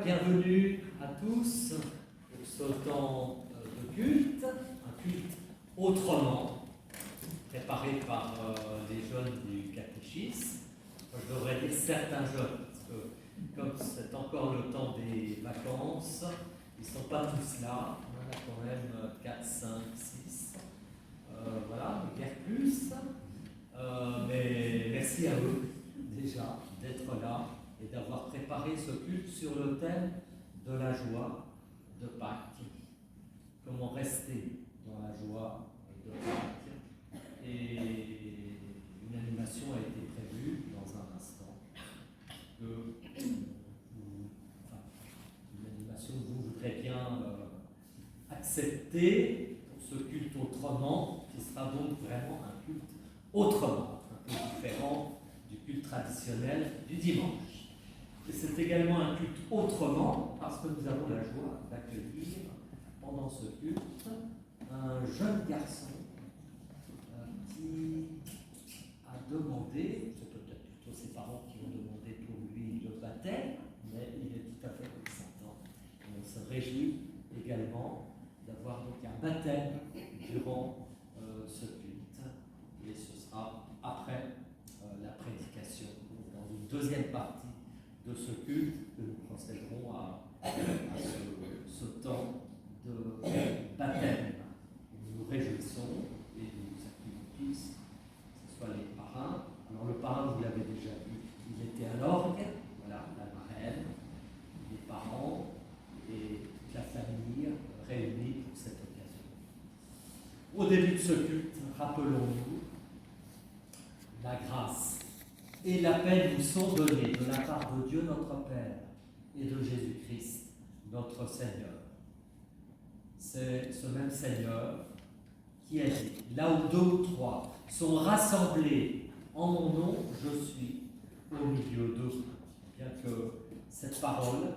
bienvenue à tous pour ce temps de culte, un culte autrement, préparé par les jeunes du catéchisme. Je devrais dire certains jeunes, parce que comme c'est encore le temps des vacances, ils ne sont pas tous là, on en a quand même 4, 5, 6, voilà, guère plus. Mais merci à eux déjà d'être là et d'avoir préparé ce culte sur le thème de la joie de Pâques. Comment rester dans la joie de Pâques. Et une animation a été prévue dans un instant. Une animation que vous voudrez bien accepter pour ce culte autrement, qui sera donc vraiment un culte autrement, un peu différent du culte traditionnel du dimanche. Et c'est également un culte autrement parce que nous avons la joie d'accueillir pendant ce culte un jeune garçon qui a demandé, c'est peut-être plutôt ses parents qui ont demandé pour lui le baptême, mais il est tout à fait consentant. Et on se réjouit également d'avoir donc un baptême durant ce culte. Et ce sera après la prédication, dans une deuxième partie de ce culte, que nous procéderons à ce temps de baptême. Nous nous réjouissons et nous accueillons tous, que ce soit les parrains. Alors le parrain, vous l'avez déjà vu, il était à l'orgue, voilà, la marraine, les parents et toute la famille réunis pour cette occasion. Au début de ce culte, rappelons-nous, la grâce et la paix nous sont données de la part de Dieu notre Père et de Jésus-Christ notre Seigneur. C'est ce même Seigneur qui a dit, là où 2 ou 3 sont rassemblés en mon nom, je suis au milieu d'eux. Bien que cette parole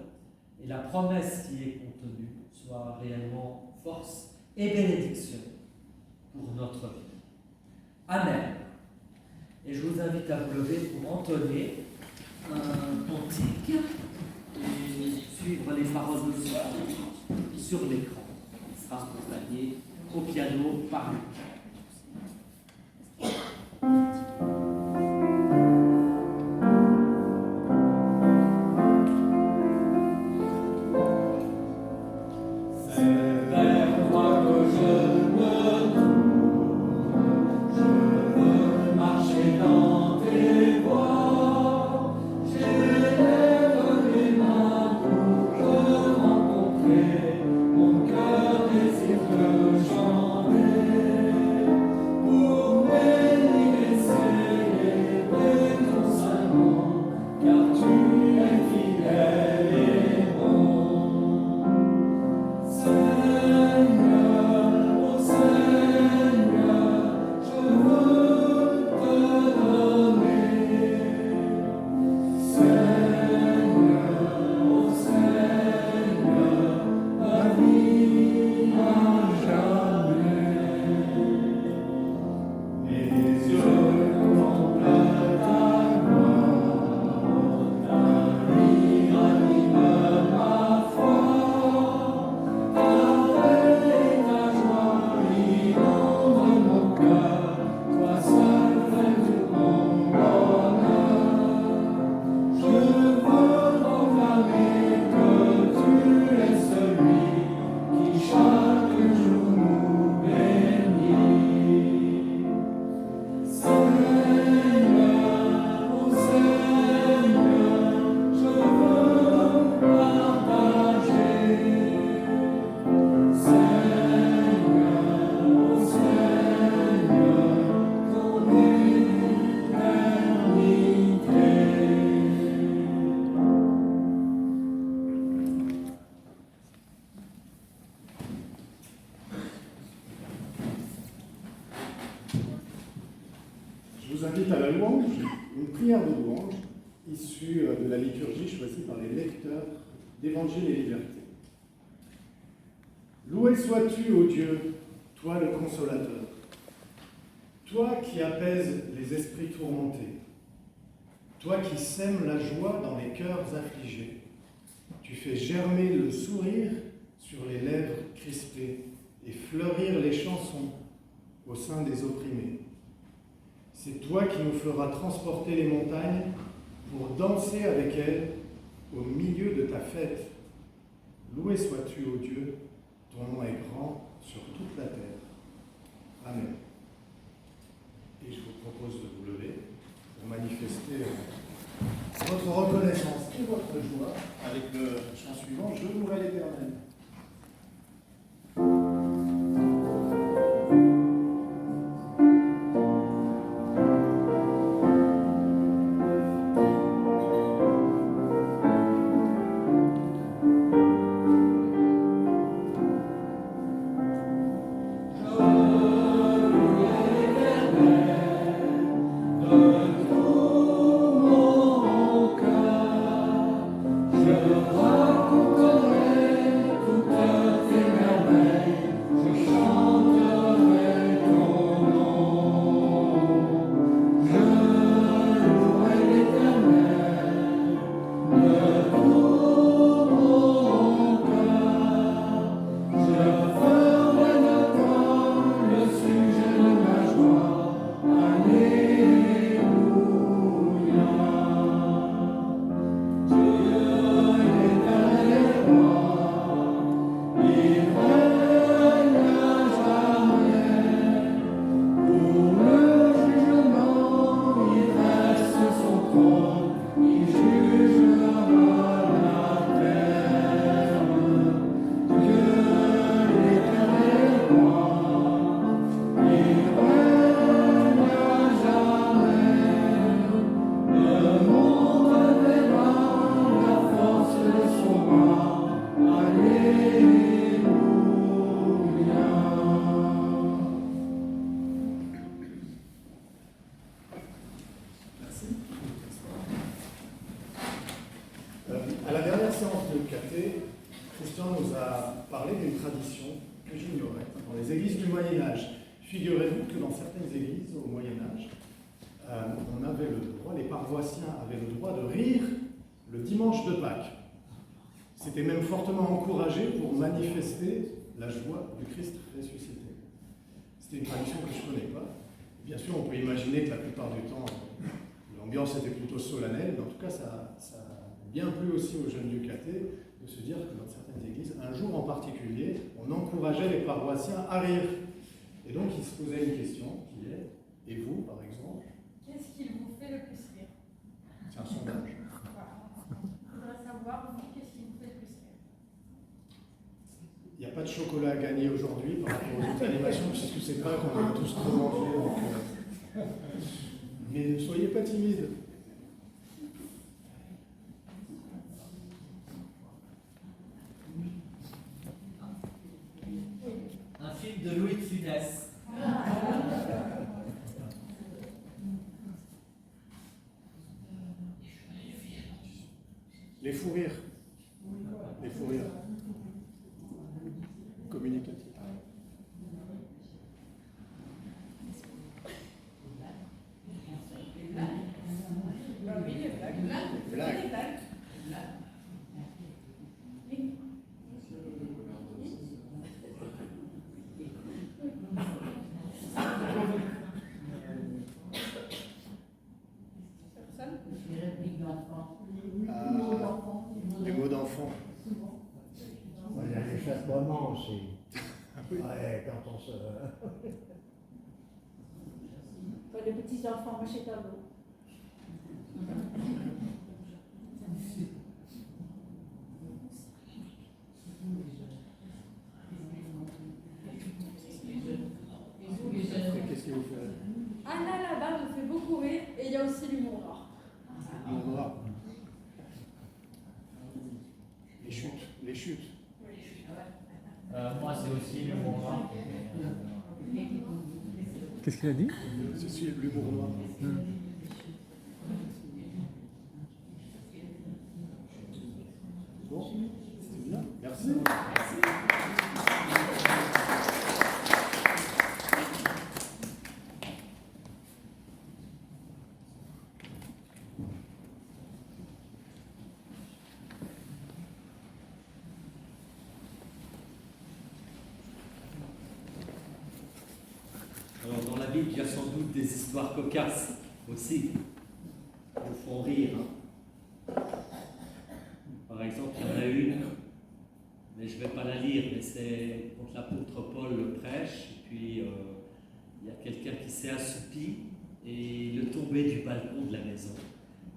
et la promesse qui est contenue soient réellement force et bénédiction pour notre vie. Amen. Et je vous invite à vous lever pour entonner un cantique et suivre les paroles de ce sur l'écran. Il sera accompagné au piano par Luc. d'Évangile et liberté. Loué sois-tu, ô Dieu, toi le consolateur, toi qui apaises les esprits tourmentés, toi qui sèmes la joie dans les cœurs affligés, tu Tu fais germer le sourire sur les lèvres crispées et fleurir les chansons au sein des opprimés. C'est toi qui nous feras transporter les montagnes pour danser avec elles au milieu de ta fête. Loué sois-tu, ô Dieu, ton nom est grand sur toute la terre. Amen. Et je vous propose de vous lever pour manifester votre reconnaissance et votre joie avec le chant suivant, Je louerai l'Éternel. À la dernière séance de caté, Christian nous a parlé d'une tradition que j'ignorais dans les églises du Moyen-Âge. Figurez-vous que dans certaines églises au Moyen-Âge, on avait le droit, les paroissiens avaient le droit de rire le dimanche de Pâques. C'était même fortement encouragé pour manifester la joie du Christ ressuscité. C'était une tradition que je ne connais pas. Bien sûr, on peut imaginer que la plupart du temps, l'ambiance était plutôt solennelle, mais en tout cas, ça a bien plu aussi aux jeunes du caté de se dire que dans certaines églises, un jour en particulier, on encourageait les paroissiens à rire. Et donc, il se posait une question qui est, et vous, par exemple, qu'est-ce qui vous fait le plus rire? C'est un sondage. Voilà. Je voudrais savoir, vous, qu'est-ce qui vous fait le plus rire? Il n'y a pas de chocolat à gagner aujourd'hui par rapport aux autres animations, puisque c'est pas qu'on a tous trop mangé. Donc, mais ne soyez pas timides. Un film de Louis de Funès. Les fous rires. Les fous rires. Communicatif. Oui, les blagues. Les blagues. Les blagues. Personne? Les mots d'enfant. Il y a les chassements aussi. Ouais, quand on se. Les petits enfants, moi c'est tableau. Qu'est-ce qui vous fait rire? Anna là-bas me fait beaucoup rire et il y a aussi l'humour noir. L'humour noir. Les chutes. Les chutes. Moi, c'est aussi l'humour noir. Qu'est-ce qu'il a dit? C'est celui de l'humour noir. Bon, c'est bien. Merci. Bible, il y a sans doute des histoires cocasses aussi, qui nous font rire. Par exemple, il y en a une, mais je ne vais pas la lire, mais c'est quand l'apôtre Paul le prêche, et puis il y a quelqu'un qui s'est assoupi et il est tombé du balcon de la maison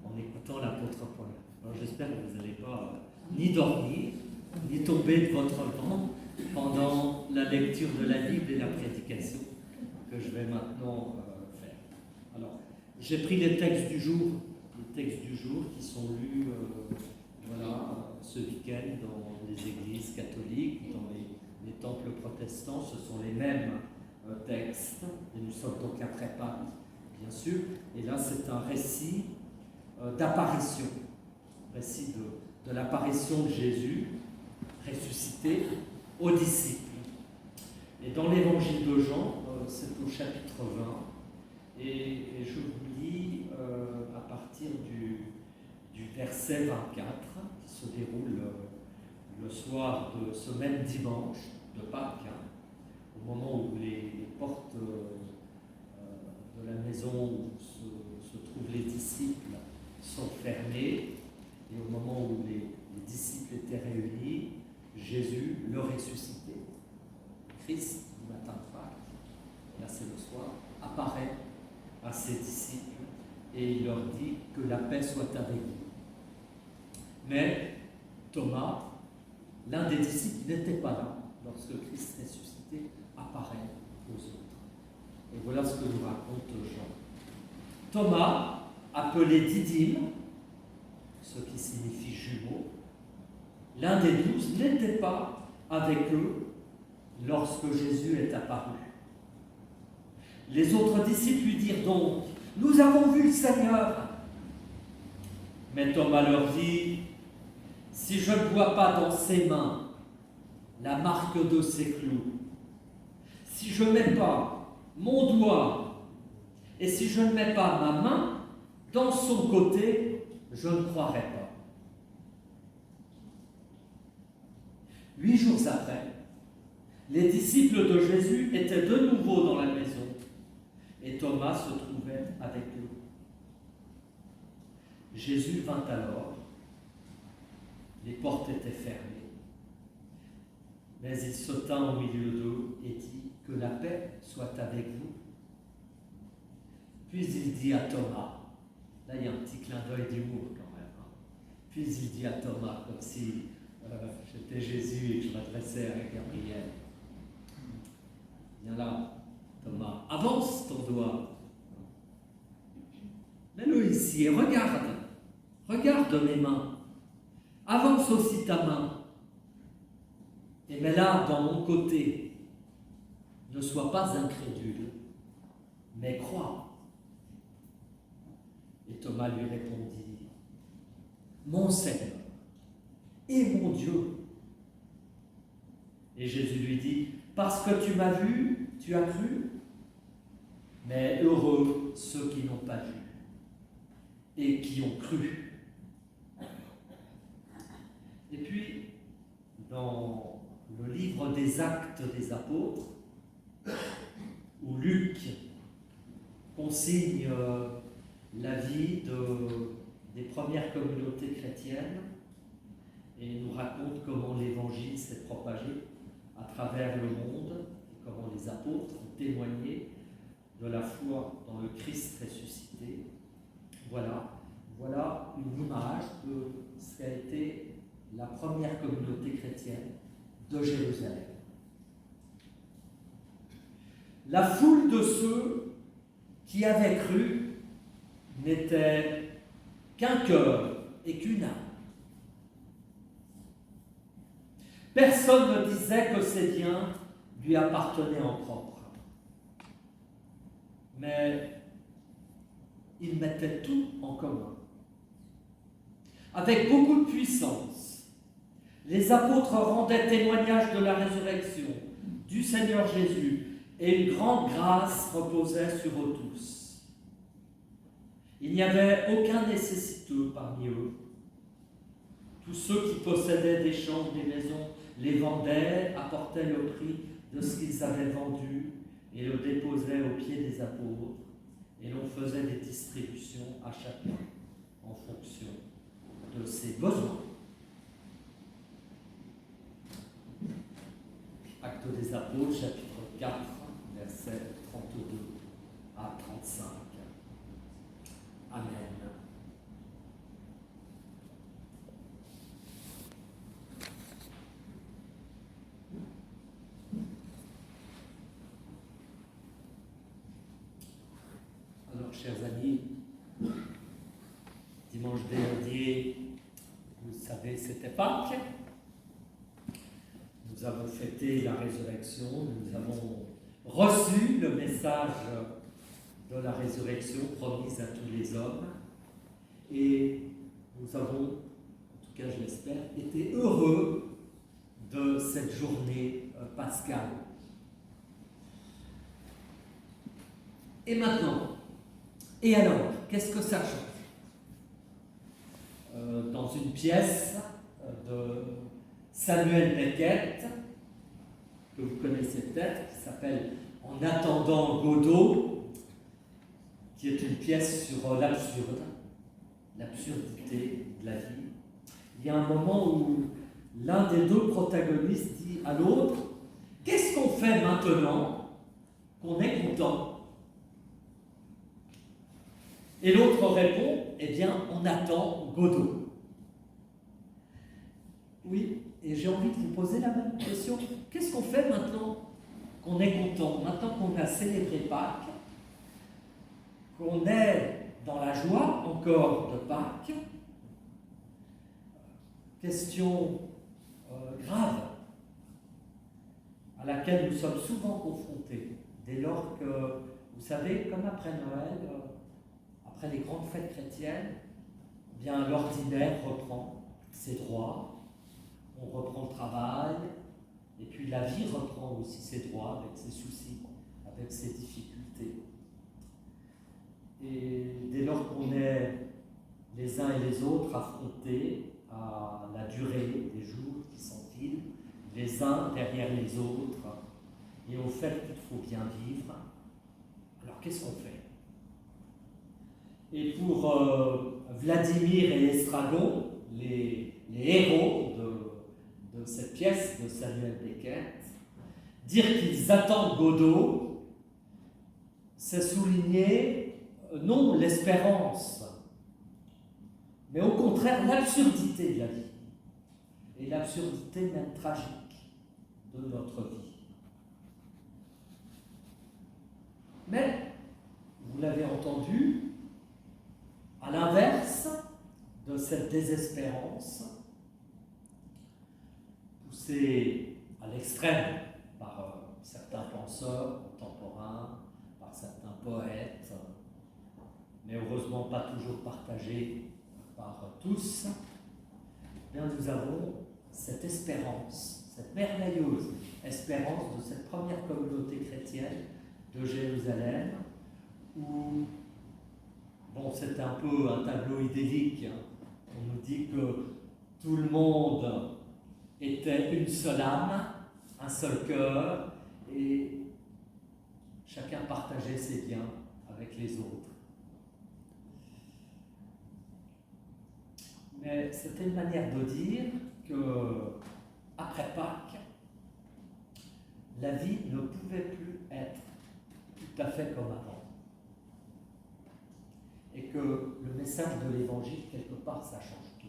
en écoutant l'apôtre Paul. Alors j'espère que vous n'allez pas ni dormir, ni tomber de votre banc pendant la lecture de la Bible et la prédication que je vais maintenant faire. Alors, j'ai pris les textes du jour qui sont lus ce week-end dans les églises catholiques, dans les temples protestants. Ce sont les mêmes textes, et nous sommes donc après Pâques, bien sûr. Et là, c'est un récit d'apparition, récit de l'apparition de Jésus ressuscité aux disciples. Et dans l'évangile de Jean, c'est au chapitre 20, et je vous lis à partir du verset 24, qui se déroule le soir de ce même dimanche de Pâques, au moment où les portes de la maison où se trouvent les disciples sont fermées, et au moment où les disciples étaient réunis, Jésus, le ressuscité, Christ du matin de Pâques, là c'est le soir, apparaît à ses disciples et il leur dit que la paix soit avec vous. Mais Thomas, l'un des disciples, n'était pas là lorsque Christ ressuscité apparaît aux autres. Et voilà ce que nous raconte Jean. Thomas, appelé Didyme, ce qui signifie jumeau, l'un des 12, n'était pas avec eux lorsque Jésus est apparu. Les autres disciples lui dirent donc: « Nous avons vu le Seigneur !» Mais Thomas leur dit: « Si je ne vois pas dans ses mains la marque de ses clous, si je ne mets pas mon doigt et si je ne mets pas ma main dans son côté, je ne croirai pas. » 8 jours après, les disciples de Jésus étaient de nouveau dans la maison et Thomas se trouvait avec eux. Jésus vint alors, les portes étaient fermées, mais il se tint au milieu d'eux et dit: « Que la paix soit avec vous. » Puis il dit à Thomas, là il y a un petit clin d'œil d'humour quand même, puis il dit à Thomas, comme si j'étais Jésus et que je m'adressais à Gabriel: « Viens là, Thomas, avance ton doigt. Mets-le ici et regarde mes mains. Avance aussi ta main et mets-la dans mon côté. Ne sois pas incrédule, mais crois. » Et Thomas lui répondit: « Mon Seigneur et mon Dieu. » Et Jésus lui dit: « Parce que tu m'as vu, tu as cru. Mais heureux ceux qui n'ont pas vu et qui ont cru. » Et puis, dans le livre des Actes des Apôtres, où Luc consigne la vie des premières communautés chrétiennes et nous raconte comment l'évangile s'est propagé à travers le monde et comment les apôtres ont témoigné de la foi dans le Christ ressuscité. Voilà une image de ce qu'a été la première communauté chrétienne de Jérusalem. La foule de ceux qui avaient cru n'était qu'un cœur et qu'une âme. Personne ne disait que ses biens lui appartenaient en propre. Mais ils mettaient tout en commun. Avec beaucoup de puissance, les apôtres rendaient témoignage de la résurrection du Seigneur Jésus et une grande grâce reposait sur eux tous. Il n'y avait aucun nécessiteux parmi eux. Tous ceux qui possédaient des champs, des maisons, les vendaient, apportaient le prix de ce qu'ils avaient vendu et le déposait aux pieds des apôtres, et l'on faisait des distributions à chacun en fonction de ses besoins. Actes des Apôtres, chapitre 4, versets 32 à 35. Amen. Alors, chers amis, dimanche dernier, vous savez, c'était Pâques. Nous avons fêté la résurrection, nous avons reçu le message de la résurrection promise à tous les hommes, et nous avons, en tout cas je l'espère, été heureux de cette journée pascale. Et maintenant, et alors, qu'est-ce que ça change ? Dans une pièce de Samuel Beckett, que vous connaissez peut-être, qui s'appelle « En attendant Godot », qui est une pièce sur l'absurde, l'absurdité de la vie. Il y a un moment où l'un des deux protagonistes dit à l'autre « Qu'est-ce qu'on fait maintenant qu'on est content ?» Et l'autre répond « Eh bien, on attend Godot. » Oui, et j'ai envie de vous poser la même question. Qu'est-ce qu'on fait maintenant qu'on est content, maintenant qu'on a célébré Pâques, qu'on est dans la joie encore de Pâques? Question grave à laquelle nous sommes souvent confrontés, dès lors que, vous savez, comme après Noël, après les grandes fêtes chrétiennes, eh bien l'ordinaire reprend ses droits, on reprend le travail, et puis la vie reprend aussi ses droits, avec ses soucis, avec ses difficultés. Et dès lors qu'on est les uns et les autres affrontés à la durée des jours qui s'enfilent, les uns derrière les autres, et au fait qu'il faut bien vivre, alors qu'est-ce qu'on fait? Et pour Vladimir et Estragon, les héros de cette pièce de Samuel Beckett, dire qu'ils attendent Godot, c'est souligner non l'espérance, mais au contraire l'absurdité de la vie, et l'absurdité même tragique de notre vie. Mais, vous l'avez entendu, à l'inverse de cette désespérance, poussée à l'extrême par certains penseurs contemporains, par certains poètes, mais heureusement pas toujours partagée par tous, eh bien nous avons cette espérance, cette merveilleuse espérance de cette première communauté chrétienne de Jérusalem, où, bon, c'est un peu un tableau idyllique, hein. On nous dit que tout le monde était une seule âme, un seul cœur, et chacun partageait ses biens avec les autres. Mais c'était une manière de dire que, après Pâques, la vie ne pouvait plus être tout à fait comme avant. Et que le message de l'Évangile, quelque part, ça change tout.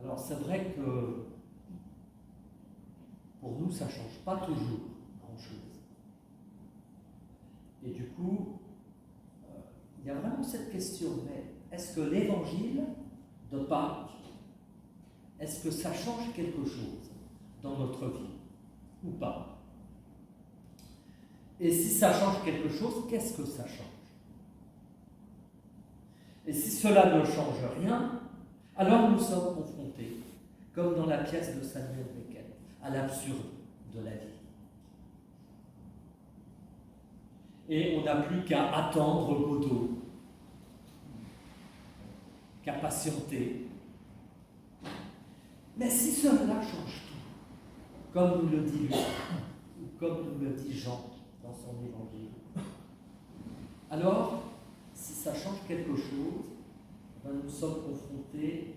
Alors c'est vrai que pour nous, ça ne change pas toujours grand-chose. Et du coup, il y a vraiment cette question, mais est-ce que l'Évangile de Pâques, est-ce que ça change quelque chose dans notre vie ou pas? Et si ça change quelque chose, qu'est-ce que ça change? Et si cela ne change rien, alors nous sommes confrontés, comme dans la pièce de Samuel Beckett, à l'absurde de la vie. Et on n'a plus qu'à attendre Godot, qu'à patienter. Mais si cela change tout, comme nous le dit Luc, ou comme nous le dit Jean dans son évangile. Alors, si ça change quelque chose, ben nous sommes confrontés,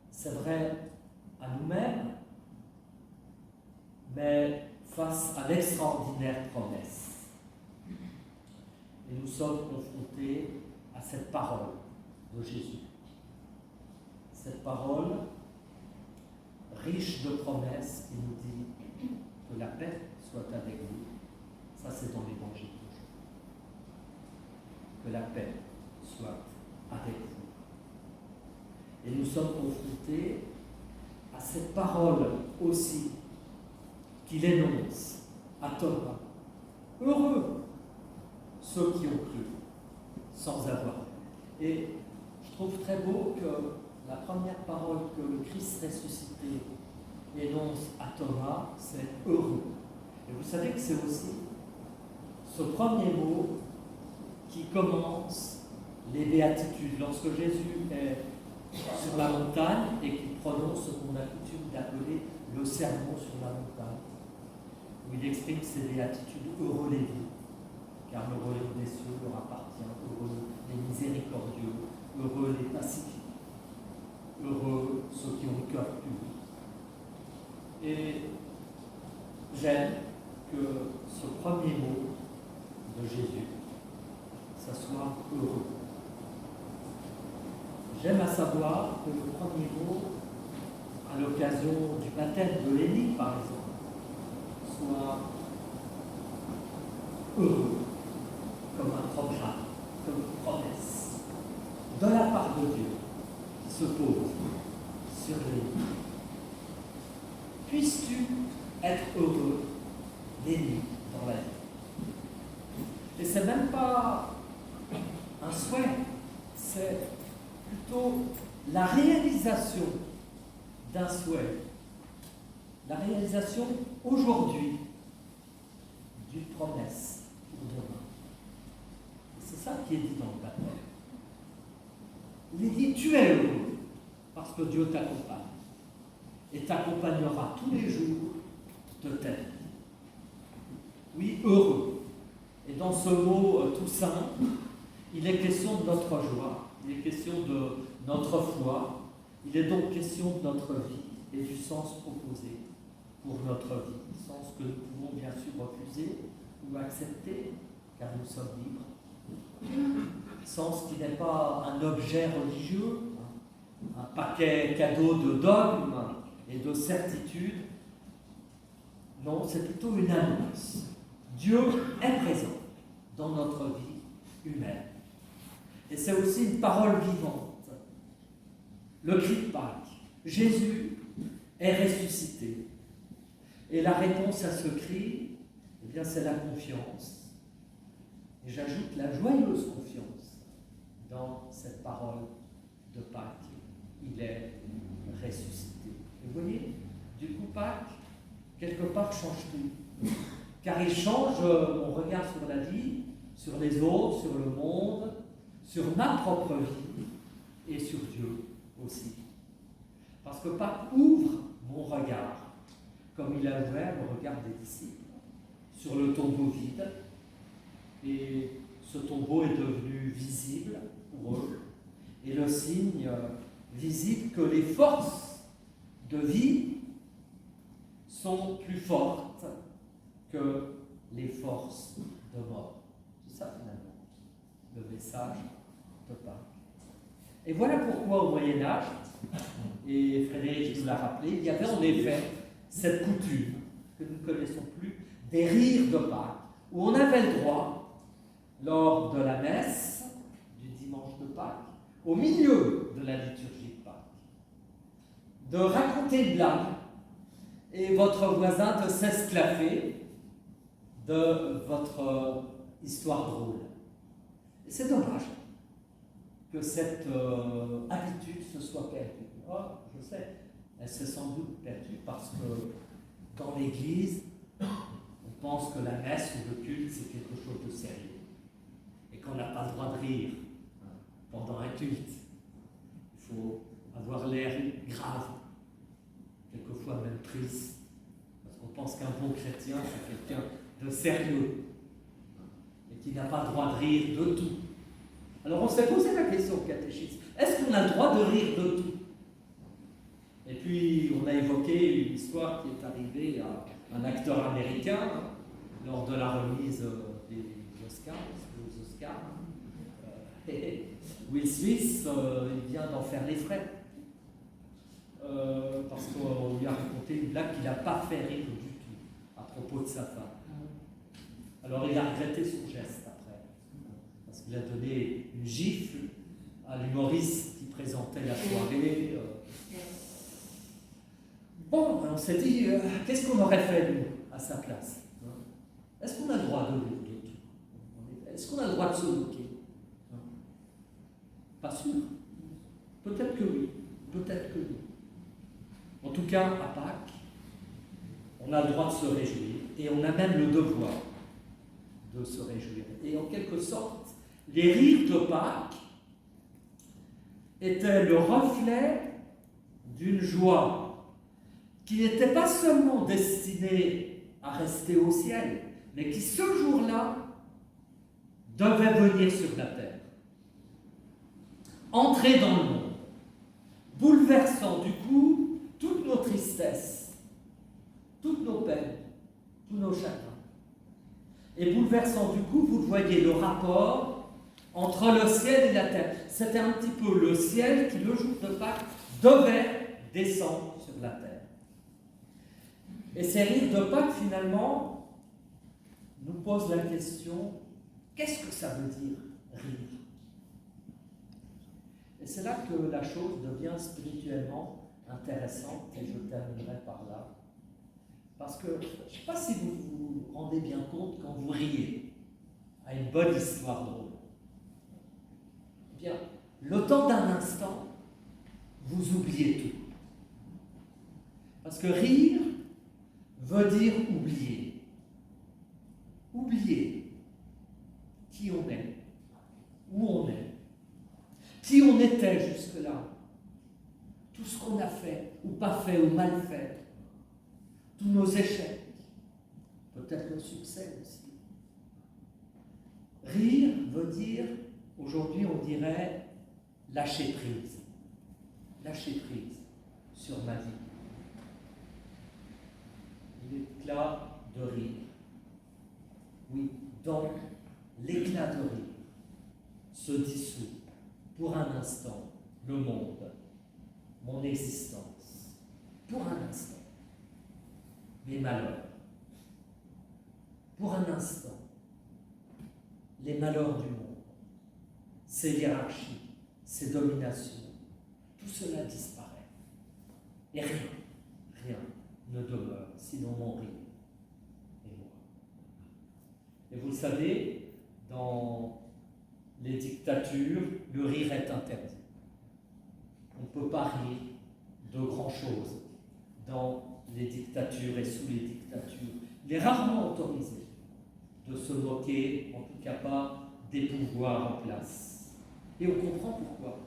c'est vrai, à nous-mêmes, mais face à l'extraordinaire promesse. Et nous sommes confrontés à cette parole de Jésus. Cette parole riche de promesses qui nous dit que la paix soit avec vous. Ça, c'est dans l'évangile d'aujourd'hui. Que la paix soit avec vous. Et nous sommes confrontés à cette parole aussi qu'il énonce à Thomas. Heureux ceux qui ont cru sans avoir vu. Et je trouve très beau que la première parole que le Christ ressuscité énonce à Thomas, c'est heureux. Et vous savez que c'est aussi ce premier mot qui commence les béatitudes. Lorsque Jésus est sur la montagne et qu'il prononce ce qu'on a coutume d'appeler le sermon sur la montagne, où il exprime ses béatitudes, heureux les vies, car le royaume des cieux leur appartient, heureux les miséricordieux, heureux les pacifiques, heureux ceux qui ont le cœur pur. Et j'aime que ce premier mot de Jésus, ça soit heureux. J'aime à savoir que le premier mot, à l'occasion du baptême de l'Élie, par exemple, soit heureux, comme un programme, comme une promesse, de la part de Dieu, qui se pose sur l'Élie. Puisses-tu être heureux l'Élie dans la vie. Et c'est même pas un souhait, c'est plutôt la réalisation d'un souhait, la réalisation aujourd'hui d'une promesse pour demain. Et c'est ça qui est dit dans le baptême. Il est dit, tu es heureux parce que Dieu t'accompagne et t'accompagnera tous les jours de ta vie. Oui, heureux. Et dans ce mot tout simple, il est question de notre joie, il est question de notre foi, il est donc question de notre vie et du sens proposé pour notre vie. Sens que nous pouvons bien sûr refuser ou accepter, car nous sommes libres. Sens qui n'est pas un objet religieux, un paquet cadeau de dogmes et de certitudes. Non, c'est plutôt une annonce. Dieu est présent dans notre vie humaine. Et c'est aussi une parole vivante. Le cri de Pâques. Jésus est ressuscité. Et la réponse à ce cri, eh bien, c'est la confiance. Et j'ajoute la joyeuse confiance dans cette parole de Pâques. Il est ressuscité. Et vous voyez, du coup, Pâques, quelque part, change tout. Car il change mon regard sur la vie, sur les autres, sur le monde, sur ma propre vie et sur Dieu aussi. Parce que Pâques ouvre mon regard, comme il a ouvert le regard des disciples, sur le tombeau vide. Et ce tombeau est devenu visible pour eux, et le signe visible que les forces de vie sont plus fortes que les forces de mort. C'est ça finalement, le message de Pâques. Et voilà pourquoi au Moyen-Âge, et Frédéric nous l'a rappelé, il y avait en effet cette coutume que nous ne connaissons plus, des rires de Pâques, où on avait le droit, lors de la messe du dimanche de Pâques, au milieu de la liturgie de Pâques, de raconter une blague et votre voisin de s'esclaffer de votre histoire drôle. Et c'est dommage que cette habitude se soit perdue. Oh, je sais, elle s'est sans doute perdue parce que dans l'Église, on pense que la messe ou le culte, c'est quelque chose de sérieux et qu'on n'a pas le droit de rire pendant un culte. Il faut avoir l'air grave, quelquefois même triste, On pense qu'un bon chrétien, c'est quelqu'un de sérieux et qui n'a pas le droit de rire de tout. Alors on s'est posé la question au catéchisme, est-ce qu'on a le droit de rire de tout? Et puis on a évoqué une histoire qui est arrivée à un acteur américain lors de la remise des Oscars, Will Smith, il vient d'en faire les frais. Parce qu'on lui a raconté une blague qu'il n'a pas fait rire du tout à propos de sa femme. Alors il a regretté son geste après, parce qu'il a donné une gifle à l'humoriste qui présentait la soirée. Bon, on s'est dit, qu'est-ce qu'on aurait fait nous à sa place? Est-ce qu'on a le droit de rire de tout? Est-ce qu'on a le droit de se moquer? Pas sûr. Peut-être que oui, peut-être que oui. En tout cas, à Pâques, on a le droit de se réjouir et on a même le devoir de se réjouir. Et en quelque sorte, les rires de Pâques étaient le reflet d'une joie qui n'était pas seulement destinée à rester au ciel, mais qui ce jour-là devait venir sur la terre, entrer dans le monde, bouleversant du coup toutes nos tristesses, toutes nos peines, tous nos chagrins. Et bouleversant du coup, vous le voyez, le rapport entre le ciel et la terre. C'était un petit peu le ciel qui, le jour de Pâques, devait descendre sur la terre. Et ces rires de Pâques, finalement, nous posent la question, qu'est-ce que ça veut dire, rire? Et c'est là que la chose devient spirituellement intéressante, et je terminerai par là. Parce que, je ne sais pas si vous vous rendez bien compte quand vous riez à une bonne histoire drôle. Eh bien, le temps d'un instant, vous oubliez tout. Parce que rire veut dire oublier. Oublier qui on est, où on est, qui on était jusque-là, tout ce qu'on a fait, ou pas fait, ou mal fait, tous nos échecs, peut-être le succès aussi. Rire veut dire, aujourd'hui on dirait, lâcher prise. Lâcher prise sur ma vie. L'éclat de rire. Oui, donc l'éclat de rire se dissout pour un instant le monde, mon existence, pour un instant, mes malheurs, pour un instant, les malheurs du monde, ses hiérarchies, ses dominations, tout cela disparaît. Et rien ne demeure, sinon mon rire et moi. Et vous le savez, dans les dictatures, le rire est interdit. On ne peut pas rire de grand-chose dans les dictatures et sous les dictatures. Il est rarement autorisé de se moquer, en tout cas pas des pouvoirs en place. Et on comprend pourquoi.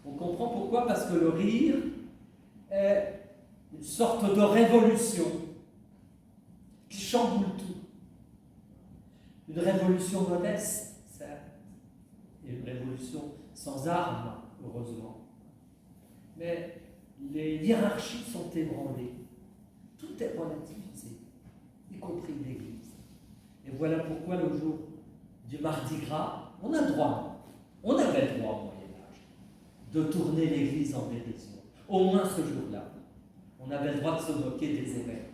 On comprend pourquoi, parce que le rire est une sorte de révolution qui chamboule tout. Une révolution modeste, certes, et une révolution sans armes, heureusement. Mais les hiérarchies sont ébranlées. Tout est relativisé, y compris l'Église. Et voilà pourquoi le jour du Mardi Gras, on a le droit, on avait le droit au Moyen-Âge, de tourner l'Église en dérision. Au moins ce jour-là. On avait le droit de se moquer des évêques.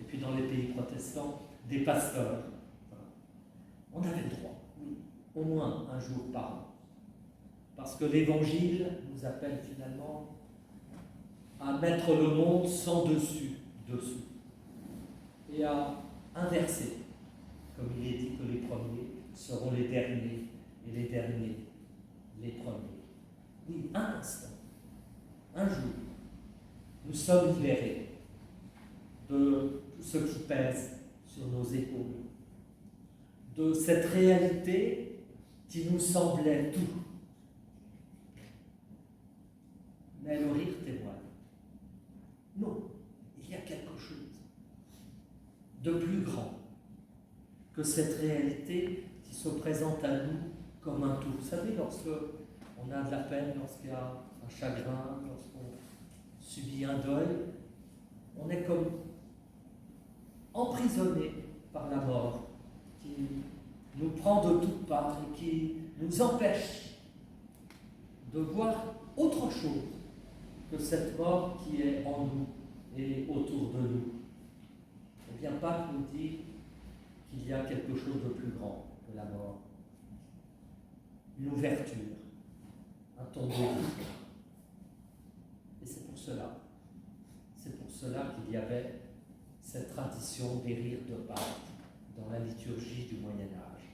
Et puis dans les pays protestants, des pasteurs. On avait le droit, oui, au moins un jour par an. Parce que l'Évangile nous appelle finalement à mettre le monde sans dessus, dessous. Et à inverser, comme il est dit que les premiers seront les derniers, et les derniers les premiers. Oui, un instant, un jour, nous sommes libérés de tout ce qui pèse sur nos épaules, de cette réalité qui nous semblait tout. Mais le rire témoigne. Non, il y a quelque chose de plus grand que cette réalité qui se présente à nous comme un tout. Vous savez, lorsque on a de la peine, lorsqu'il y a un chagrin, lorsqu'on subit un deuil, on est comme emprisonné par la mort qui nous prend de toutes parts et qui nous empêche de voir autre chose que cette mort qui est en nous et autour de nous. Eh bien, Pâques nous dit qu'il y a quelque chose de plus grand que la mort. Une ouverture, un tombeau. Et c'est pour cela qu'il y avait cette tradition des rires de Pâques dans la liturgie du Moyen Âge.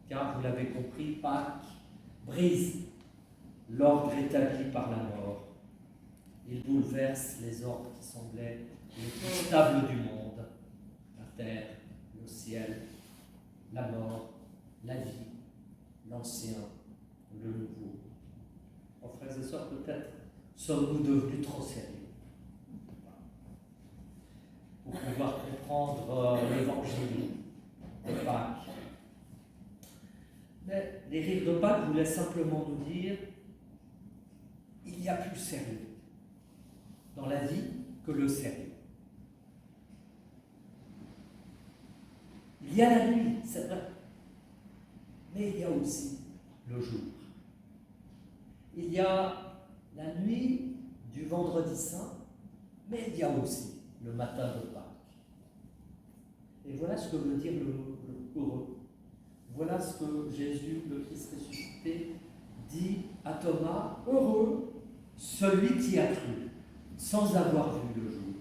Car, vous l'avez compris, Pâques brise l'ordre établi par la mort. Il bouleverse les ordres qui semblaient les plus stables du monde, la terre, le ciel, la mort, la vie, l'ancien, le nouveau. Oh, frères et sœurs, peut-être sommes-nous devenus trop sérieux pour pouvoir comprendre l'évangile de Pâques. Mais les rires de Pâques voulaient simplement nous dire il y a plus sérieux dans la vie que le sérieux. Il y a la nuit, c'est vrai, mais il y a aussi le jour. Il y a la nuit du vendredi saint, mais il y a aussi le matin de Pâques. Et voilà ce que veut dire le heureux. Voilà ce que Jésus, le Christ ressuscité, dit à Thomas, heureux celui qui a cru, sans avoir vu le jour.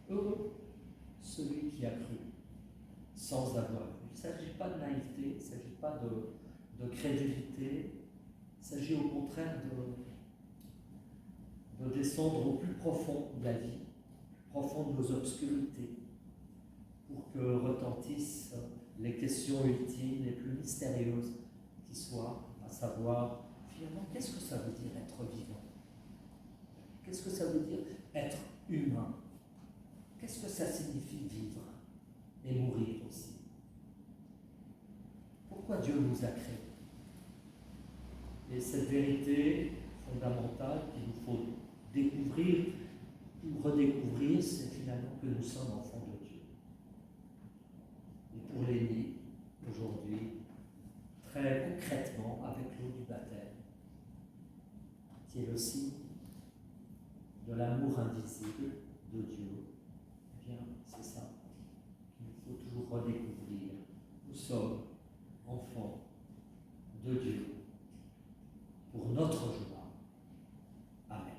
Heureux celui qui a cru, sans avoir vu. Il ne s'agit pas de naïveté, il ne s'agit pas de crédulité, il s'agit au contraire de descendre au plus profond de la vie, au plus profond de nos obscurités, pour que retentissent les questions ultimes, les plus mystérieuses qui soient, à savoir, finalement, qu'est-ce que ça veut dire être vivant? Qu'est-ce que ça veut dire être humain? Qu'est-ce que ça signifie vivre et mourir aussi? Pourquoi Dieu nous a créés? Et cette vérité fondamentale qu'il nous faut découvrir ou redécouvrir, c'est finalement que nous sommes enfants de Dieu. Et pour les nids, aujourd'hui, très concrètement, avec l'eau du baptême, qui est le signe de l'amour invisible de Dieu, eh bien, c'est ça qu'il faut toujours redécouvrir. Nous sommes enfants de Dieu pour notre joie. Amen.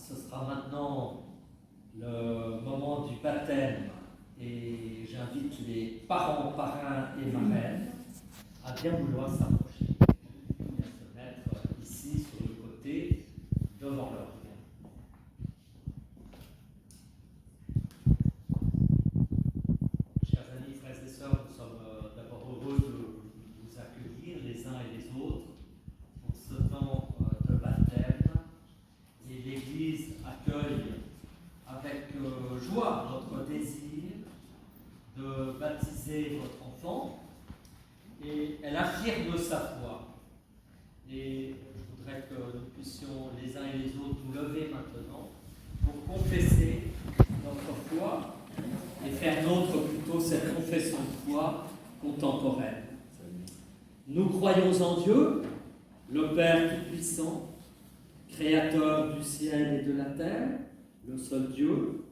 ce sera maintenant le moment du baptême et j'invite les parents, parrains et marraines à bien vouloir s'approcher et à se mettre ici sur le côté devant leur bien. Chers amis, frères et sœurs, nous sommes d'abord heureux de vous accueillir les uns et les autres pour ce temps de baptême. Et l'Église accueille avec joie notre désir de baptiser votre enfant et elle affirme sa foi. Et je voudrais que nous puissions les uns et les autres nous lever maintenant pour confesser notre foi et faire nôtre plutôt cette confession de foi contemporaine. Nous croyons en Dieu, le Père Tout-Puissant, Créateur du ciel et de la terre, le seul Dieu.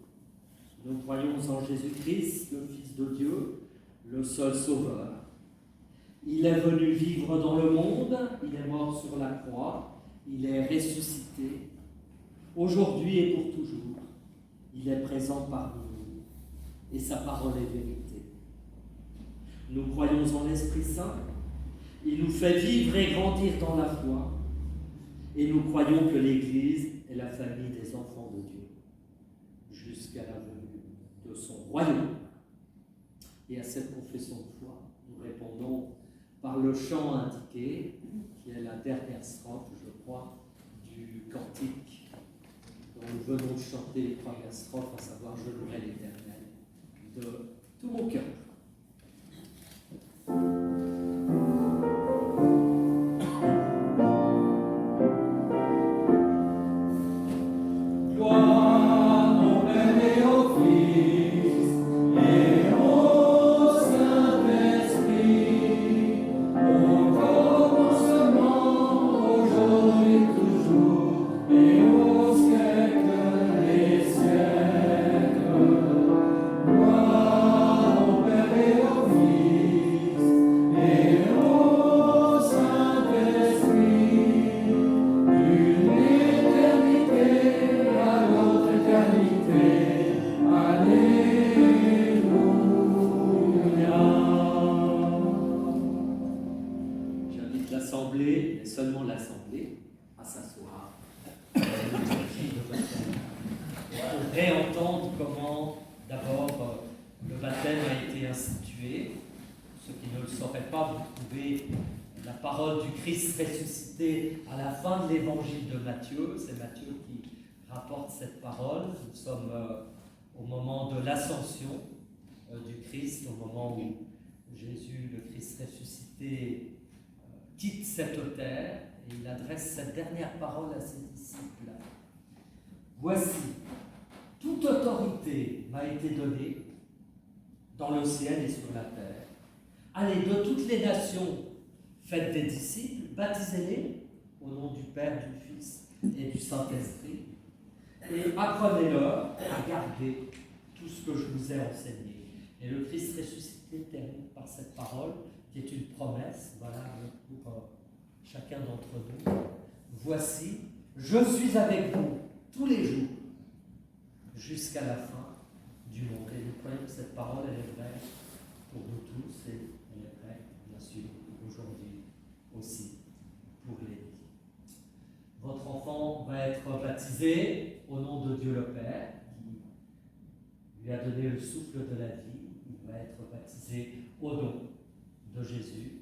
Nous croyons en Jésus-Christ, le Fils de Dieu, le seul Sauveur. Il est venu vivre dans le monde, il est mort sur la croix, il est ressuscité. Aujourd'hui et pour toujours, il est présent parmi nous et sa parole est vérité. Nous croyons en l'Esprit Saint, il nous fait vivre et grandir dans la foi. Et nous croyons que l'Église est la famille des enfants de Dieu, jusqu'à la venue de son royaume. Et à cette confession de foi, nous répondons par le chant indiqué, qui est la dernière strophe, je crois, du cantique dont nous venons de chanter les premières strophes, à savoir « Je louerai l'Éternel » de tout mon cœur. L'Assemblée, et seulement l'Assemblée, à s'asseoir pour réentendre comment d'abord le baptême a été institué. Ceux qui ne le sauraient pas, vous trouvez la parole du Christ ressuscité à la fin de l'évangile de Matthieu. C'est Matthieu qui rapporte cette parole. Nous sommes au moment de l'ascension du Christ, au moment où Jésus, le Christ ressuscité, quitte cette terre et il adresse cette dernière parole à ses disciples. Voici, toute autorité m'a été donnée dans le ciel et sur la terre. Allez, de toutes les nations, faites des disciples, baptisez-les au nom du Père, du Fils et du Saint-Esprit et apprenez-leur à garder tout ce que je vous ai enseigné. Et le Christ ressuscité termine par cette parole qui est une promesse, voilà, pour chacun d'entre nous. Voici, je suis avec vous tous les jours, jusqu'à la fin du monde. Et nous croyons que cette parole, elle est vraie pour nous tous, et elle est vraie, bien sûr, aujourd'hui aussi pour l'Église. Votre enfant va être baptisé au nom de Dieu le Père, qui lui a donné le souffle de la vie. Il va être baptisé au nom de Jésus,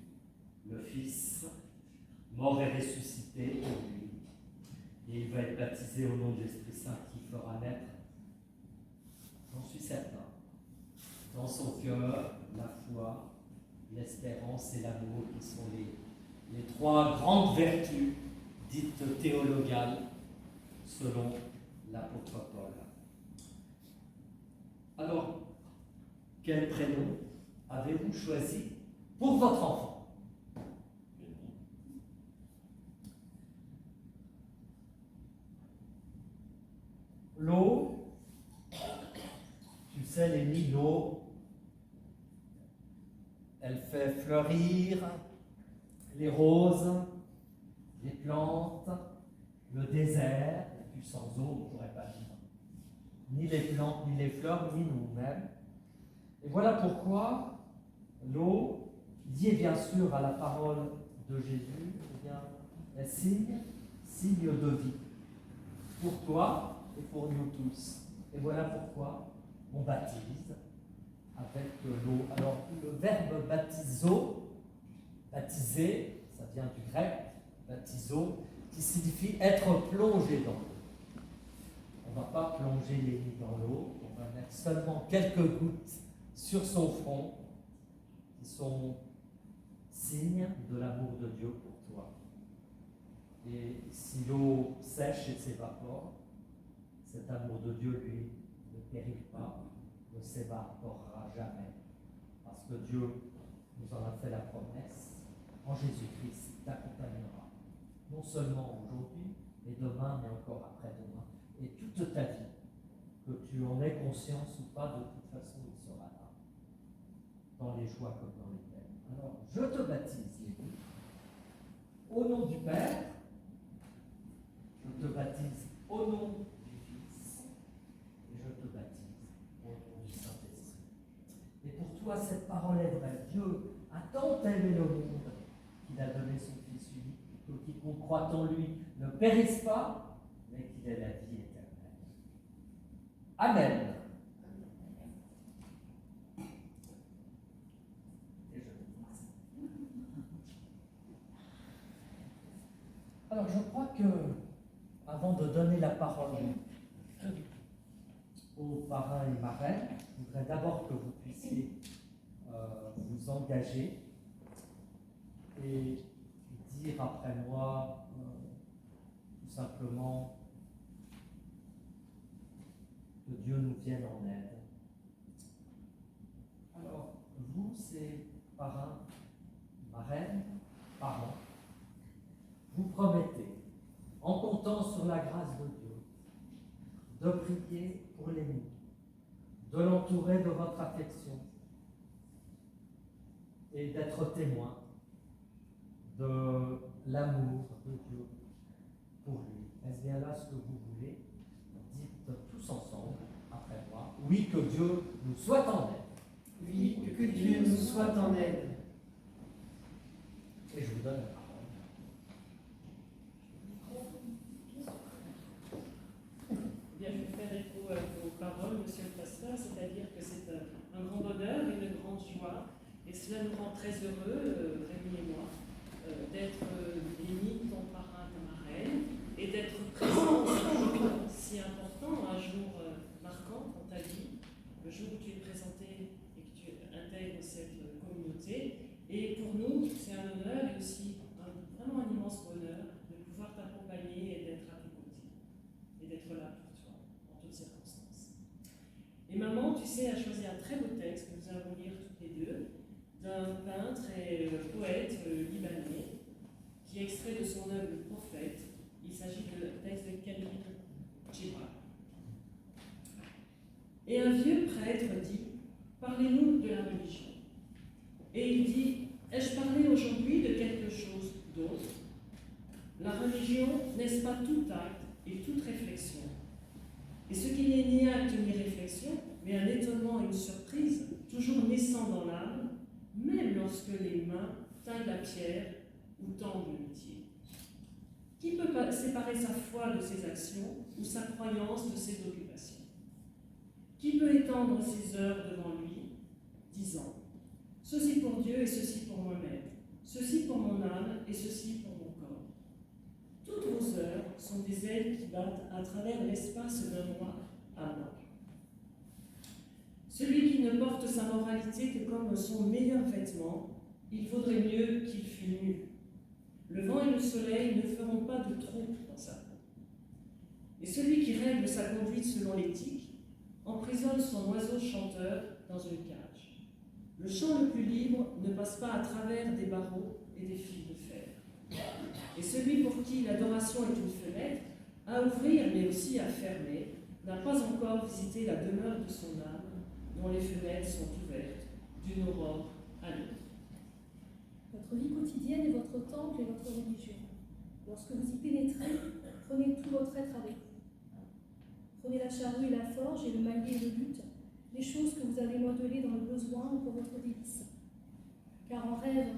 le Fils, mort et ressuscité pour lui. Et il va être baptisé au nom de l'Esprit Saint qui fera naître, j'en suis certain, dans son cœur, la foi, l'espérance et l'amour, qui sont les trois grandes vertus dites théologales selon l'apôtre Paul. Alors, quel prénom avez-vous choisi pour votre enfant? L'eau, tu sais, Lénie, l'eau, elle fait fleurir les roses, les plantes, le désert, puis sans eau, on ne pourrait pas vivre. Ni les plantes, ni les fleurs, ni nous-mêmes. Et voilà pourquoi l'eau, liée bien sûr à la parole de Jésus, eh bien, est signe de vie. Pour toi et pour nous tous. Et voilà pourquoi on baptise avec l'eau. Alors, le verbe baptizo, baptiser, ça vient du grec, baptizo, qui signifie être plongé dans l'eau. On ne va pas plonger les nids dans l'eau, on va mettre seulement quelques gouttes sur son front, qui sont signes de l'amour de Dieu pour toi. Et si l'eau sèche et s'évapore, cet amour de Dieu, lui, ne périt pas, ne s'évaporera jamais. Parce que Dieu nous en a fait la promesse, en Jésus-Christ t'accompagnera. Non seulement aujourd'hui, mais demain, mais encore après-demain. Et toute ta vie, que tu en aies conscience ou pas, de toute façon, il sera là. Dans les joies comme dans les peines. Alors, je te baptise, Lévi, au nom du Père, je te baptise au nom du Fils, et je te baptise au nom du Saint-Esprit. Et pour toi, cette parole est vraie. Dieu a tant aimé le monde qu'il a donné son Fils unique, que quiconque croit en lui ne périsse pas, mais qu'il ait la vie éternelle. Amen. Et je vous remercie. Alors, je crois que avant de donner la parole aux parrains et marraines, je voudrais d'abord que vous puissiez vous engager et dire après moi tout simplement que Dieu nous vienne en aide. Alors, vous, ces parrains, marraines, parents, vous promettez, en comptant sur la grâce de Dieu, de prier pour l'ennemi, de l'entourer de votre affection et d'être témoin de l'amour de Dieu pour lui. Est-ce bien là ce que vous voulez? Dites tous ensemble, après moi, oui, que Dieu nous soit en aide. Oui, que Dieu nous soit en aide. Et je vous donne la parole. Bien, je vais faire écho à vos paroles, monsieur le pasteur, c'est-à-dire que c'est un grand bonheur et une grande joie, et cela nous rend très heureux, Rémi et moi, d'être bénis, ton parrain, ta marraine, et d'être présents à ce jour si important, un jour marquant dans ta vie, le jour où tu es présenté et que tu intègres cette communauté. Et pour nous, c'est un honneur et aussi vraiment un immense bonheur de pouvoir t'accompagner et d'être à tes côtés, et d'être là pour toi, en toutes circonstances. Et maman, tu sais, a choisi un très beau texte que nous allons lire toutes les deux, d'un peintre et poète libanais, qui est extrait de son œuvre Le Prophète. Il s'agit de texte de Khalil Gibran. Et un vieux prêtre dit, parlez-nous de la religion. Et il dit, ai-je parlé aujourd'hui de quelque chose d'autre? La religion, n'est-ce pas tout acte et toute réflexion? Et ce qui n'est ni acte ni réflexion, mais un étonnement et une surprise, toujours naissant dans l'âme, même lorsque les mains taillent la pierre ou tendent le métier. Qui peut séparer sa foi de ses actions ou sa croyance de ses occupations? Qui peut étendre ses heures devant lui, disant « Ceci pour Dieu et ceci pour moi-même, ceci pour mon âme et ceci pour mon corps. » Toutes vos heures sont des ailes qui battent à travers l'espace d'un mois à mois. Celui qui ne porte sa moralité que comme son meilleur vêtement, il vaudrait mieux qu'il fût nu. Le vent et le soleil ne feront pas de troupe dans sa peau. Et celui qui règle sa conduite selon l'éthique emprisonne son oiseau chanteur dans une cage. Le chant le plus libre ne passe pas à travers des barreaux et des fils de fer. Et celui pour qui l'adoration est une fenêtre, à ouvrir mais aussi à fermer, n'a pas encore visité la demeure de son âme, dont les fenêtres sont ouvertes d'une aurore à l'autre. Votre vie quotidienne est votre temple et votre religion. Lorsque vous y pénétrez, prenez tout votre être avec vous. Prenez la charrue et la forge et le maillet et le luth, les choses que vous avez modelées dans le besoin ou pour votre délice. Car en rêve,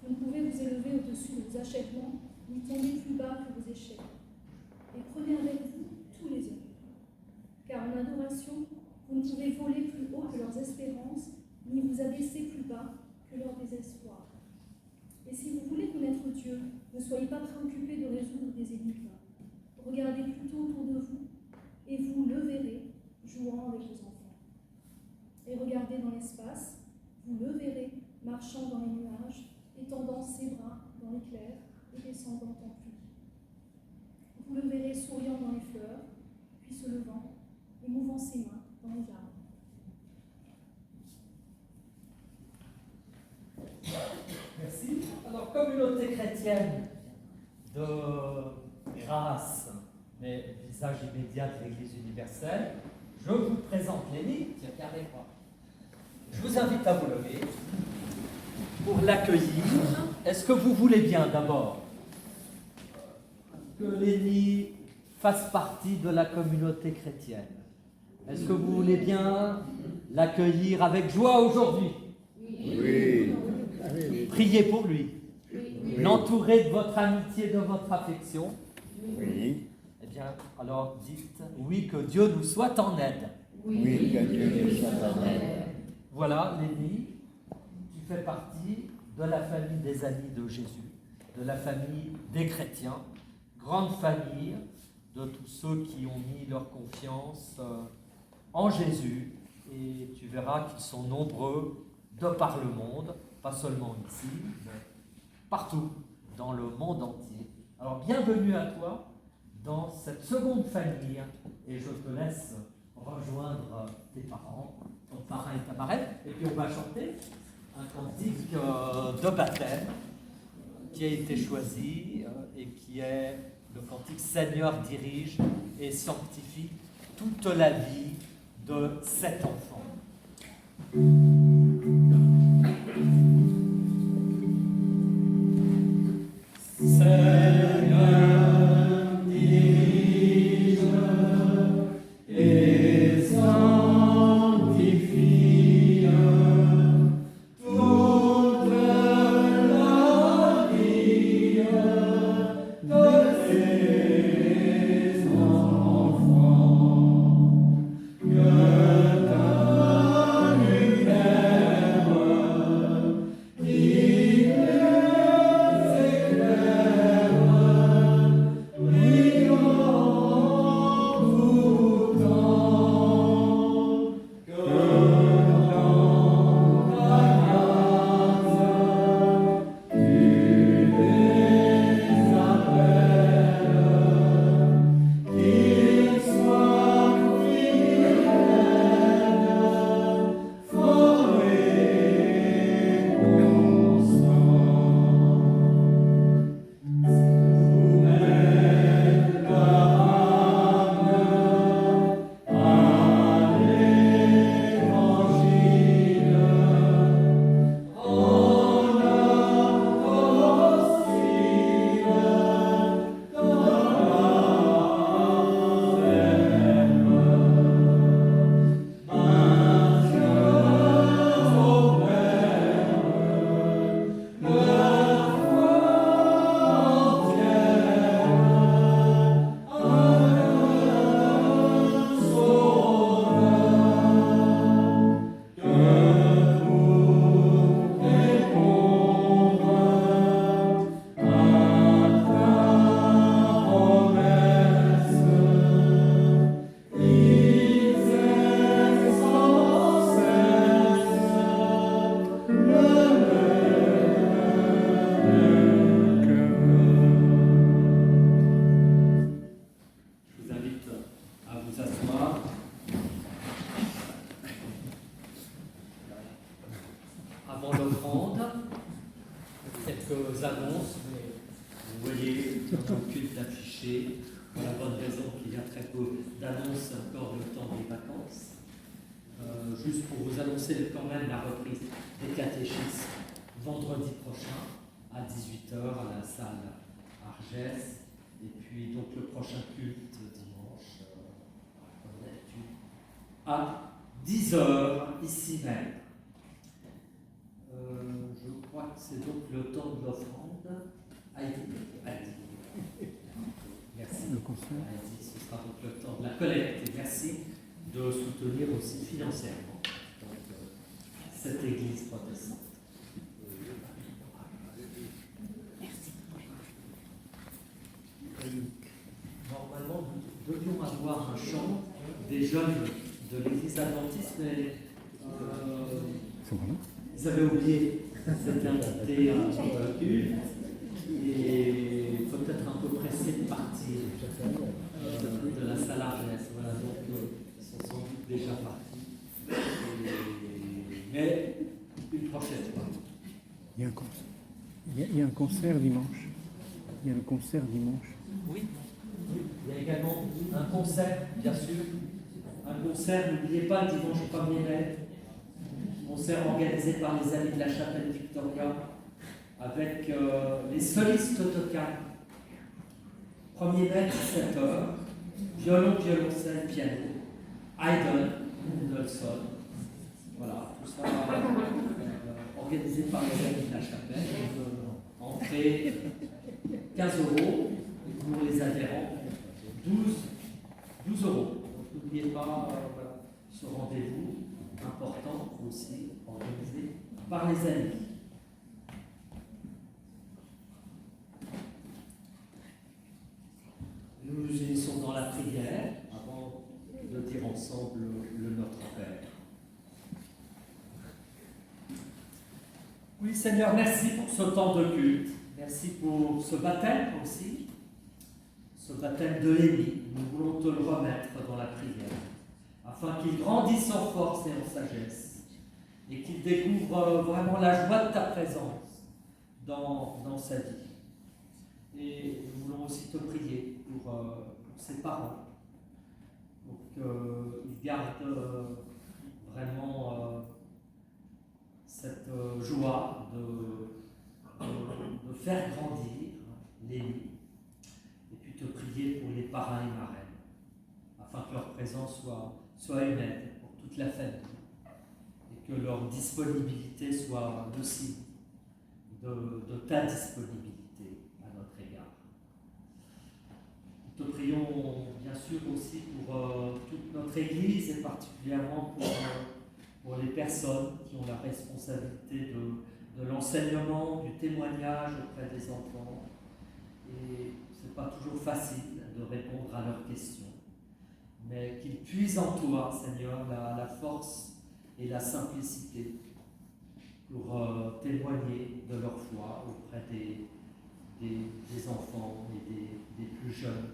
vous ne pouvez vous élever au-dessus de vos achèvements, ni tomber plus bas que vos échecs. Et prenez avec vous tous les hommes. Car en adoration, vous ne pouvez voler plus haut que leurs espérances, ni vous abaisser plus bas que leur désespoir. Et si vous voulez connaître Dieu, ne soyez pas préoccupés de résoudre des énigmes. Regardez plutôt autour de vous, et vous le verrez, jouant avec vos enfants. Et regardez dans l'espace, vous le verrez, marchant dans les nuages, étendant ses bras dans l'éclair et descendant en pluie. Vous le verrez souriant dans les fleurs, puis se levant et mouvant ses mains dans les arbres. Merci. Alors, communauté chrétienne de grâce, mais visage immédiat de l'Église universelle, je vous présente Lénie. Tiens, regardez-moi. Je vous invite à vous lever pour l'accueillir. Est-ce que vous voulez bien d'abord que Lénie fasse partie de la communauté chrétienne? Est-ce que vous voulez bien l'accueillir avec joie aujourd'hui? Oui. Priez pour lui. L'entourer de votre amitié, de votre affection. Oui. Eh bien, alors dites oui, que Dieu nous soit en aide. Oui, que Dieu nous soit en aide. Voilà, Lénie, tu fais partie de la famille des amis de Jésus, de la famille des chrétiens, grande famille de tous ceux qui ont mis leur confiance en Jésus. Et tu verras qu'ils sont nombreux de par le monde, pas seulement ici, mais partout dans le monde entier. Alors bienvenue à toi dans cette seconde famille, et je te laisse rejoindre tes parents, ton parrain et ta marraine, et puis on va chanter un cantique de baptême qui a été choisi et qui est le cantique Seigneur dirige et sanctifie toute la vie de cet enfant. Seigneur dirige et sanctifie toute la vie de ses enfants. Que ta lumière quelques annonces, mais vous voyez, aucune d'affichées, pour la bonne raison qu'il y a très peu d'annonces encore le temps des vacances. Juste pour vous annoncer quand même la reprise des catéchismes vendredi prochain à 18h à la salle Argès, et puis donc le prochain culte dimanche à 10 heures ici même. Je crois que c'est donc le temps de l'offrande. Heidi. Merci. Heidi, ce sera donc le temps de la collecte. Et merci de soutenir aussi financièrement donc, cette église protestante. Normalement, nous devions avoir un chant des jeunes de l'église adventiste, mais ils avaient oublié cette invité à une et peut-être un peu pressé de partir de la salle Arlès. Voilà, donc ils sont sans doute déjà partis. Mais une prochaine fois. Il y a un concert. Il y a un concert dimanche. Il y a le concert dimanche. Oui. Il y a également un concert, bien sûr. Un concert, n'oubliez pas, le dimanche 1er mai. Concert organisé par les amis de la chapelle Victoria avec les solistes autocars. 1er mai, 17h. Violon, violoncelle, piano. Haydn, Mendelssohn. Voilà, tout ça organisé par les amis de la chapelle. Entrée 15 €. Et pour les adhérents, 12 €. Donc n'oubliez pas ce rendez-vous important aussi organisé par les amis. Nous nous unissons dans la prière avant de dire ensemble le Notre Père. Oui, Seigneur, merci pour ce temps de culte. Merci pour ce baptême aussi. Ce baptême de Lémi. Nous voulons te le remettre dans la prière, afin qu'il grandisse en force et en sagesse, et qu'il découvre vraiment la joie de ta présence dans sa vie. Et nous voulons aussi te prier pour ses parents, pour qu'ils gardent vraiment cette joie de faire grandir Lémi, et puis te prier pour les parrains et marraines, afin que leur présence soit une aide pour toute la famille et que leur disponibilité soit le signe de ta disponibilité à notre égard. Nous te prions bien sûr aussi pour toute notre Église et particulièrement pour les personnes qui ont la responsabilité de l'enseignement, du témoignage auprès des enfants. Et ce n'est pas toujours facile de répondre à leurs questions, mais qu'ils puisent en toi, Seigneur, la force et la simplicité pour témoigner de leur foi auprès des enfants et des plus jeunes.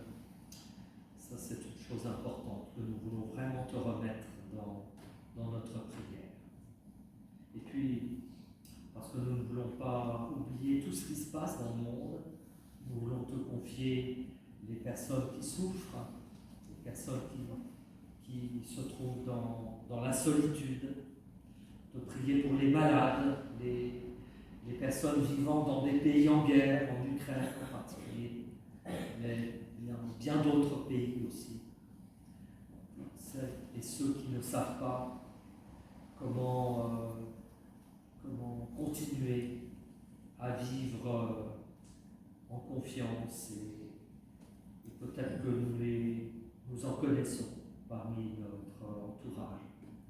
Ça, c'est une chose importante que nous voulons vraiment te remettre dans notre prière. Et puis, parce que nous ne voulons pas oublier tout ce qui se passe dans le monde, nous voulons te confier les personnes qui souffrent, les personnes qui se trouvent dans la solitude, de prier pour les malades, les personnes vivant dans des pays en guerre, en Ukraine en particulier, mais bien d'autres pays aussi. Celles et ceux qui ne savent pas comment continuer à vivre en confiance et peut-être que nous en connaissons parmi notre entourage,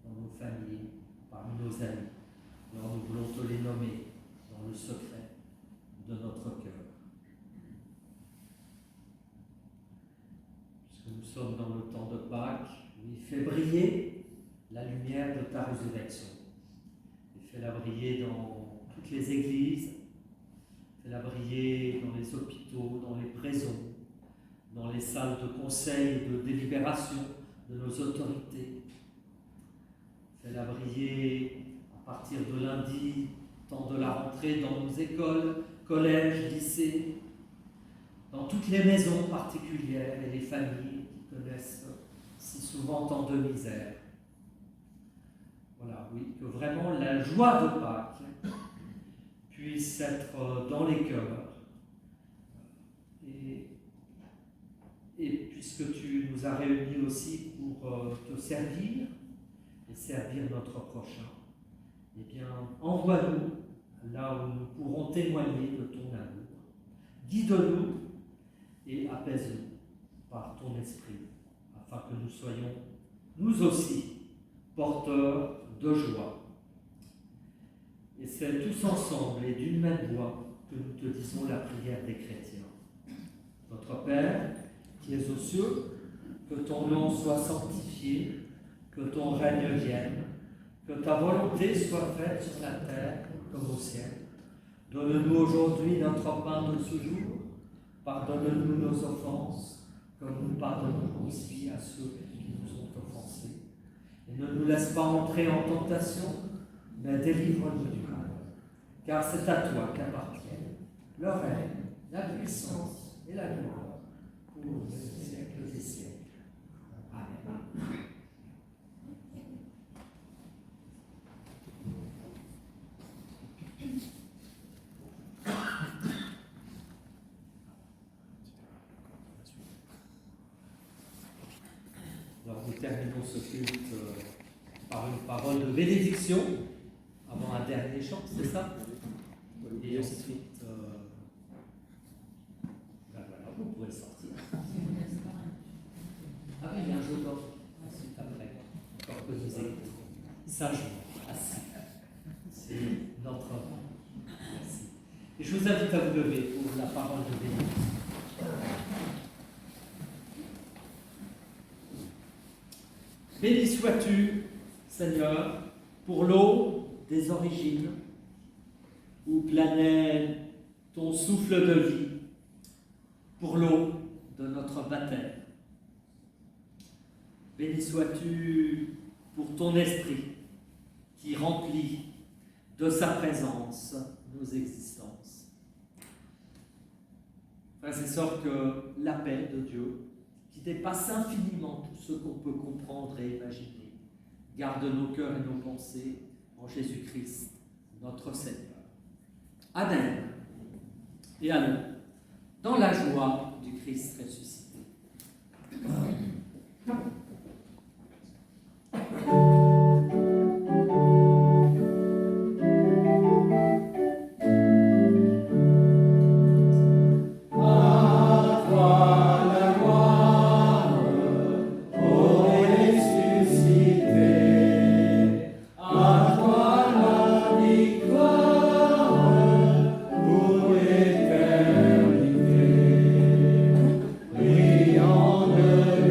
dans nos familles, parmi nos amis. Alors nous voulons te les nommer dans le secret de notre cœur. Puisque nous sommes dans le temps de Pâques, oui, fais briller la lumière de ta résurrection. Et fais-la briller dans toutes les églises, fais-la briller dans les hôpitaux, dans les prisons, dans les salles de conseil et de délibération de nos autorités. Fais-la briller à partir de lundi, temps de la rentrée, dans nos écoles, collèges, lycées, dans toutes les maisons particulières et les familles qui connaissent si souvent tant de misère. Voilà, oui, que vraiment la joie de Pâques puisse être dans les cœurs. Et puisque tu nous as réunis aussi pour te servir, et servir notre prochain, eh bien, envoie-nous là où nous pourrons témoigner de ton amour. Guide-nous et apaise-nous par ton esprit, afin que nous soyons, nous aussi, porteurs de joie. Et c'est tous ensemble et d'une même voix que nous te disons la prière des chrétiens. Notre Père, qui es aux cieux, que ton nom soit sanctifié, que ton règne vienne, que ta volonté soit faite sur la terre comme au ciel. Donne-nous aujourd'hui notre pain de ce jour. Pardonne-nous nos offenses, comme nous pardonnons aussi à ceux qui nous ont offensés. Et ne nous laisse pas entrer en tentation, mais délivre-nous du mal. Car c'est à toi qu'appartiennent le règne, la puissance et la gloire pour les siècles des siècles. Amen. Alors nous terminons ce culte par une parole de bénédiction avant un dernier chant, c'est ça? Et ensuite, ben voilà, vous pourrez sortir. Ah oui, il y a un jeu d'or ensuite après, encore que nous écoutons. Sagement, assis. C'est notre œuvre. Merci. Et je vous invite à vous lever pour la parole de bénédiction. Béni sois-tu, Seigneur, pour l'eau des origines, où planait ton souffle de vie, pour l'eau de notre baptême. Béni sois-tu pour ton esprit, qui remplit de sa présence nos existences. Frères et sœurs, que la paix de Dieu, qui dépasse infiniment tout ce qu'on peut comprendre et imaginer, garde nos cœurs et nos pensées en Jésus-Christ, notre Seigneur. Amen. Et allons dans la joie du Christ ressuscité. Prions de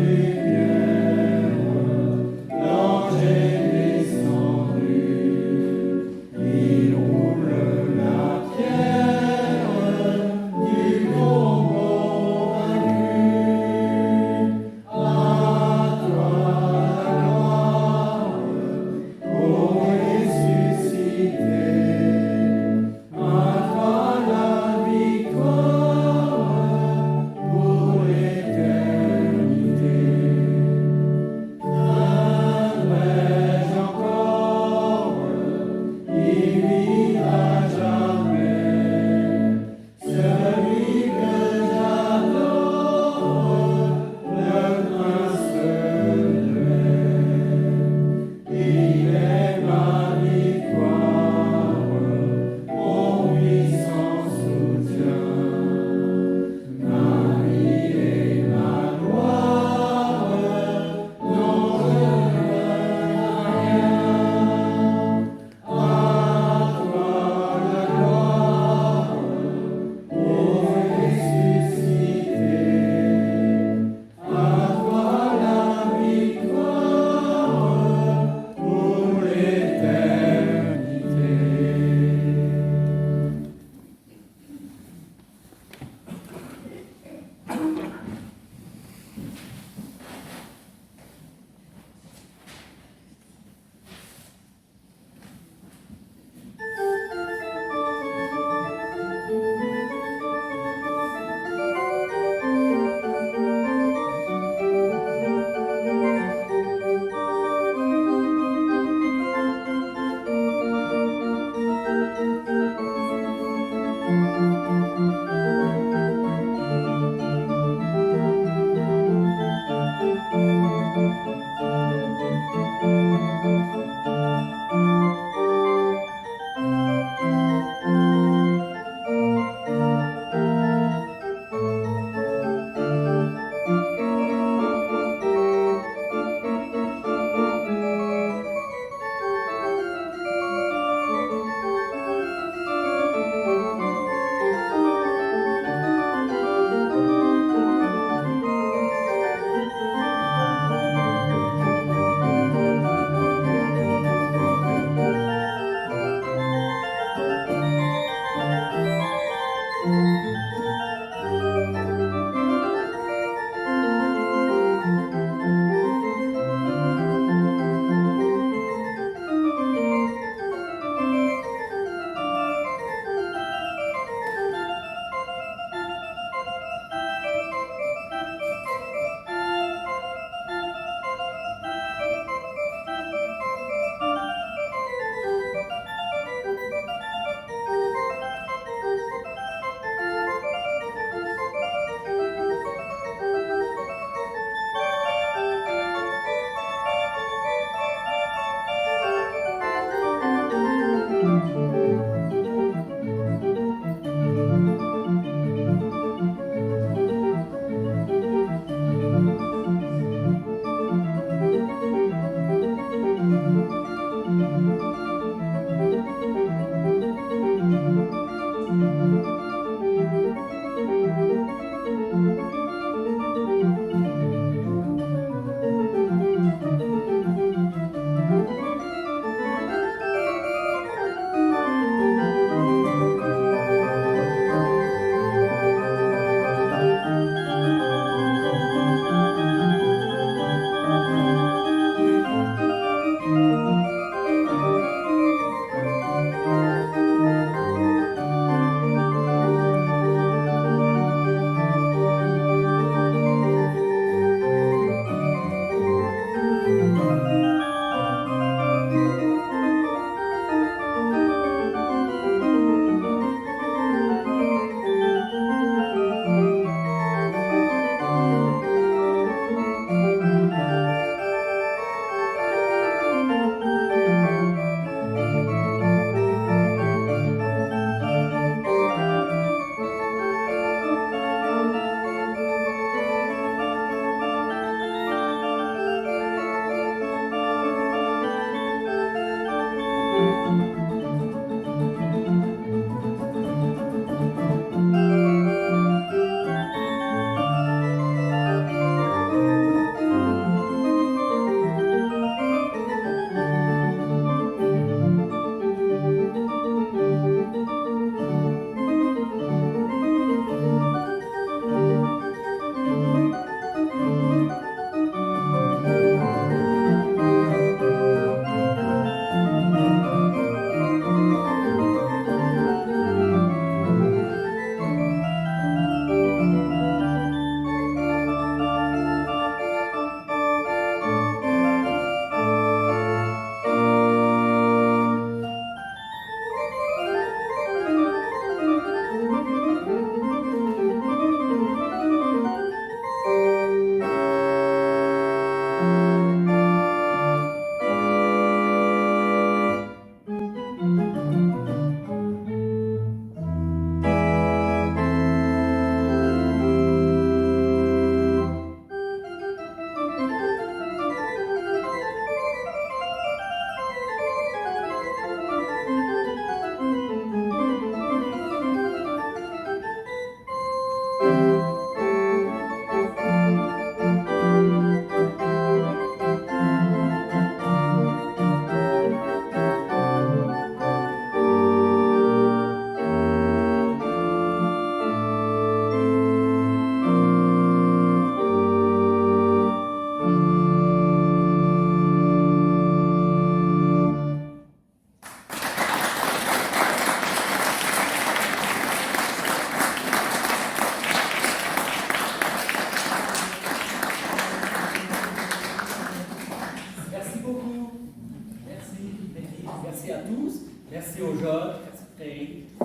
Merci à tous, merci aux jeunes, merci Frédéric.